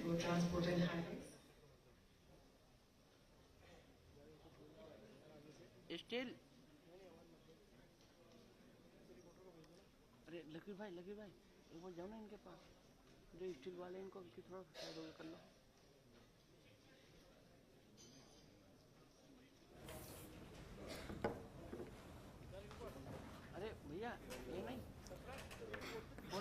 road transport and highways. Steel अरे लकीर भाई एक बार जाओ ना इनके पास, जो स्टील वाले इनको थोड़ा साइड कर लो। अरे भैया ये नहीं।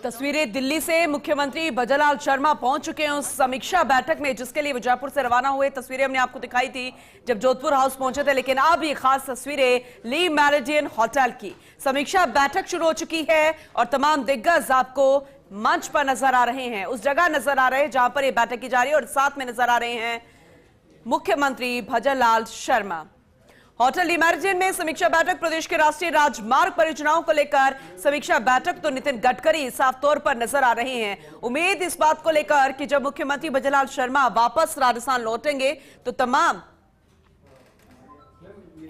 तस्वीरें दिल्ली से मुख्यमंत्री भजनलाल शर्मा पहुंच चुके हैं उस समीक्षा बैठक में जिसके लिए वो जयपुर से रवाना हुए। तस्वीरें हमने आपको दिखाई थी जब जोधपुर हाउस पहुंचे थे, लेकिन अब ये खास तस्वीरें ली मेरिडियन होटल की। समीक्षा बैठक शुरू हो चुकी है और तमाम दिग्गज आपको मंच पर नजर आ रहे हैं, उस जगह नजर आ रहे हैं जहां पर यह बैठक की जा रही है, और साथ में नजर आ रहे हैं मुख्यमंत्री भजनलाल शर्मा। होटल ली मेरिडियन में समीक्षा बैठक, प्रदेश के राष्ट्रीय राजमार्ग परियोजनाओं को लेकर समीक्षा बैठक। तो नितिन गडकरी साफ तौर पर नजर आ रहे हैं। उम्मीद इस बात को लेकर कि जब मुख्यमंत्री भजनलाल शर्मा वापस राजस्थान लौटेंगे तो तमाम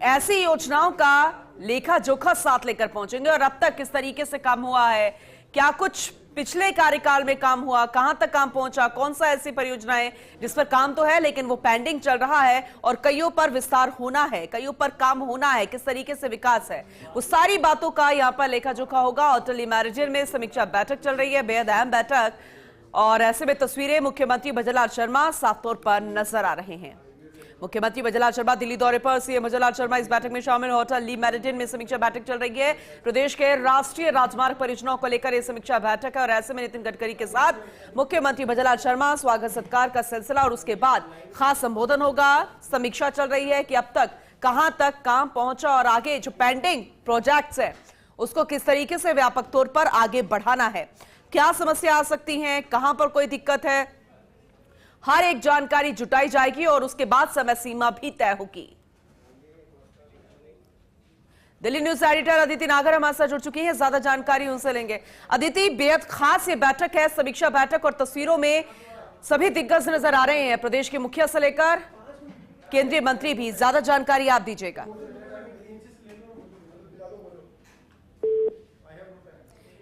ऐसी योजनाओं का लेखा जोखा साथ लेकर पहुंचेंगे और अब तक किस तरीके से काम हुआ है, क्या कुछ पिछले कार्यकाल में काम हुआ, कहां तक काम पहुंचा, कौन सा ऐसी परियोजनाएं जिस पर काम तो है लेकिन वो पेंडिंग चल रहा है और कईयों पर विस्तार होना है, कईयों पर काम होना है, किस तरीके से विकास है, वो सारी बातों का यहां पर लेखा जोखा होगा। होटल ली मेरिडियन में समीक्षा बैठक चल रही है, बेहद अहम बैठक, और ऐसे में तस्वीरें मुख्यमंत्री भजनलाल शर्मा साफ तौर पर नजर आ रहे हैं। मुख्यमंत्री भजनलाल शर्मा दिल्ली दौरे पर, सीएम भजनलाल शर्मा इस बैठक में शामिल। होटल ली मेरिडियन में समीक्षा बैठक चल रही है, प्रदेश के राष्ट्रीय राजमार्ग परियोजनाओं को लेकर यह समीक्षा बैठक है और ऐसे में नितिन गडकरी के साथ मुख्यमंत्री भजनलाल शर्मा, स्वागत सत्कार का सिलसिला और उसके बाद खास संबोधन होगा। समीक्षा चल रही है कि अब तक कहां तक काम पहुंचा और आगे जो पेंडिंग प्रोजेक्ट्स है उसको किस तरीके से व्यापक तौर पर आगे बढ़ाना है, क्या समस्या आ सकती है, कहां पर कोई दिक्कत है, हर एक जानकारी जुटाई जाएगी और उसके बाद समय सीमा भी तय होगी। दिल्ली न्यूज एडिटर अदिति नागर हमारे साथ जुड़ चुकी है, ज्यादा जानकारी उनसे लेंगे। अदिति, बेहद खास ये बैठक है, समीक्षा बैठक, और तस्वीरों में सभी दिग्गज नजर आ रहे हैं, प्रदेश के मुखिया से लेकर केंद्रीय मंत्री भी। ज्यादा जानकारी आप दीजिएगा।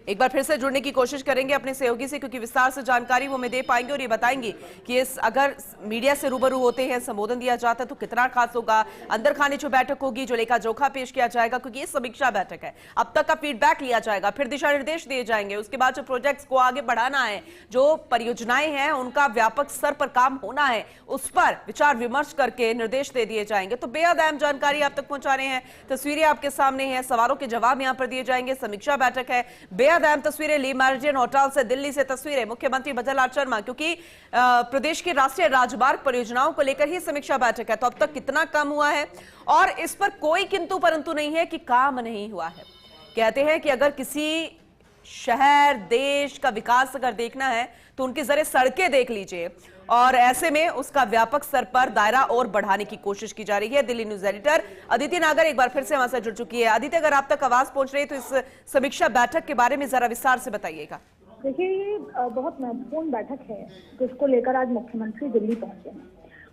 एक बार फिर से जुड़ने की कोशिश करेंगे अपने सहयोगी से, क्योंकि विस्तार से जानकारी वो हमें दे पाएंगे और ये बताएंगे कि इस अगर मीडिया से रूबरू होते हैं, संबोधन दिया जाता है तो कितना खास होगा, अंदर खाने जो बैठक होगी, जो लेखा जोखा पेश किया जाएगा, क्योंकि ये समीक्षा बैठक है, अब तक का फीडबैक लिया जाएगा, फिर दिशा निर्देश दिए जाएंगे, उसके बाद जो प्रोजेक्ट्स को आगे बढ़ाना है, जो परियोजनाएं हैं उनका व्यापक स्तर पर काम होना है, उस पर विचार विमर्श करके निर्देश दे दिए जाएंगे। तो बेहद अहम जानकारी आप तक पहुंचा रहे हैं, तस्वीरें आपके सामने हैं, सवालों के जवाब यहां पर दिए जाएंगे। समीक्षा बैठक है, अहम तस्वीरें ली मेरिडियन होटल से, दिल्ली से तस्वीरें मुख्यमंत्री भजनलाल शर्मा, क्योंकि प्रदेश की राष्ट्रीय राजमार्ग परियोजनाओं को लेकर ही समीक्षा बैठक है। तो अब तक कितना काम हुआ है और इस पर कोई किंतु परंतु नहीं है कि काम नहीं हुआ है। कहते हैं कि अगर किसी शहर देश का विकास अगर देखना है तो उनके जरिए सड़कें देख लीजिए, और ऐसे में उसका व्यापक स्तर पर दायरा और बढ़ाने की कोशिश की जा रही है। दिल्ली न्यूज एडिटर अदिति नागर एक बार फिर से हमारे साथ जुड़ चुकी है। अदिति, अगर आप तक आवाज पहुंच रही है तो इस समीक्षा बैठक के बारे में जरा विस्तार से बताइएगा। देखिए, ये बहुत महत्वपूर्ण बैठक है जिसको लेकर आज मुख्यमंत्री दिल्ली पहुंचे हैं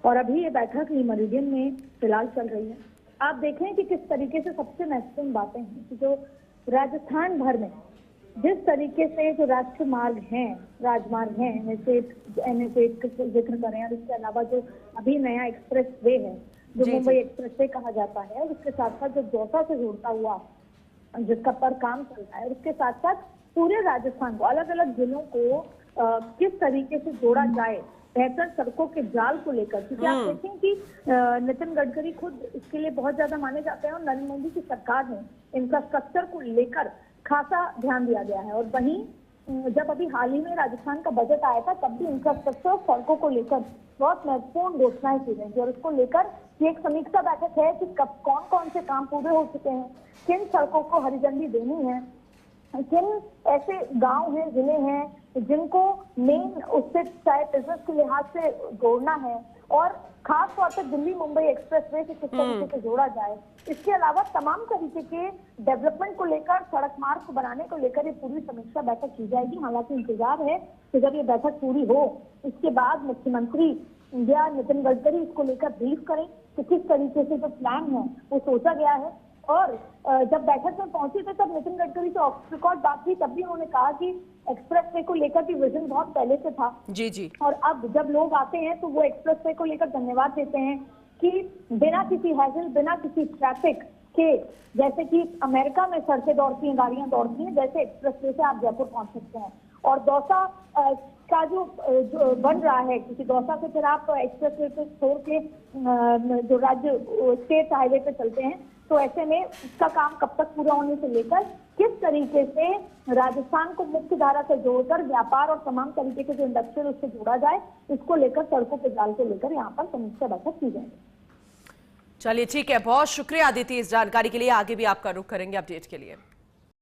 और अभी ये बैठक ली मेरिडियन में फिलहाल चल रही है। आप देखें कि किस तरीके से सबसे महत्वपूर्ण बातें हैं कि जो राजस्थान भर में जिस तरीके से जो राष्ट्रीय मार्ग हैं, राजमार्ग हैं, NH8 का जिक्र करें और इसके अलावा जो अभी नया एक्सप्रेस वे है जो मुंबई एक्सप्रेस वे कहा जाता है, और उसके साथ साथ जो दौसा से जोड़ता हुआ जिसका पर काम चल रहा है, और उसके साथ साथ पूरे राजस्थान को, अलग अलग जिलों को किस तरीके से जोड़ा जाए बेहतर सड़कों के जाल को लेकर। क्योंकि आप देखें कि नितिन गडकरी खुद इसके लिए बहुत ज्यादा माने जाते हैं और नरेंद्र मोदी की सरकार ने इंफ्रास्ट्रक्चर को लेकर खासा ध्यान दिया गया है। और वहीं जब अभी हाल ही में राजस्थान का बजट आया था तब भी इंफ्रास्ट्रक्चर सड़कों को लेकर बहुत महत्वपूर्ण घोषणाएं की गई थी, और उसको लेकर ये एक समीक्षा बैठक है कि कब कौन कौन से काम पूरे हो चुके हैं, किन सड़कों को हरी झंडी देनी है, किन ऐसे गांव हैं, जिले हैं जिनको मेन उससे चाहे बिजनेस के लिहाज से जोड़ना है, और खास तौर पर दिल्ली मुंबई एक्सप्रेस वे से किस तरीके से जोड़ा जाए। इसके अलावा तमाम तरीके के डेवलपमेंट को लेकर, सड़क मार्ग को बनाने को लेकर ये पूरी समीक्षा बैठक की जाएगी। हालांकि इंतजार है कि जब ये बैठक पूरी हो इसके बाद मुख्यमंत्री या नितिन गडकरी इसको लेकर ब्रीफ करें कि किस तरीके से जो प्लान है वो सोचा गया है और जब बैठक में पहुंचे थे तब नितिन गडकरी से ऑफ रिकॉर्ड बात हुई, तब भी उन्होंने कहा कि एक्सप्रेसवे को लेकर भी विजन बहुत पहले से था। जी जी। और अब जब लोग आते हैं तो वो एक्सप्रेसवे को लेकर धन्यवाद देते हैं कि बिना किसी हैसल, बिना किसी ट्रैफिक के, जैसे कि अमेरिका में सड़कें दौड़ती हैं, गाड़ियां दौड़ती हैं, जैसे एक्सप्रेसवे से आप जयपुर पहुंच सकते हैं। और दौसा का जो बन रहा है, क्योंकि दौसा से फिर आप एक्सप्रेसवे पे छोड़ के जो राज्य स्टेट हाईवे पे चलते हैं, तो ऐसे में इसका काम कब तक पूरा होने से लेकर किस तरीके से राजस्थान को मुख्य धारा से जोड़कर व्यापार और तमाम तरीके के जो इंडस्ट्रियल उससे जोड़ा जाए, इसको लेकर सड़कों के जाल को लेकर यहाँ पर समीक्षा बैठक की जाएगी। चलिए ठीक है, बहुत शुक्रिया अदिति इस जानकारी के लिए। आगे भी आपका रुख करेंगे अपडेट के लिए।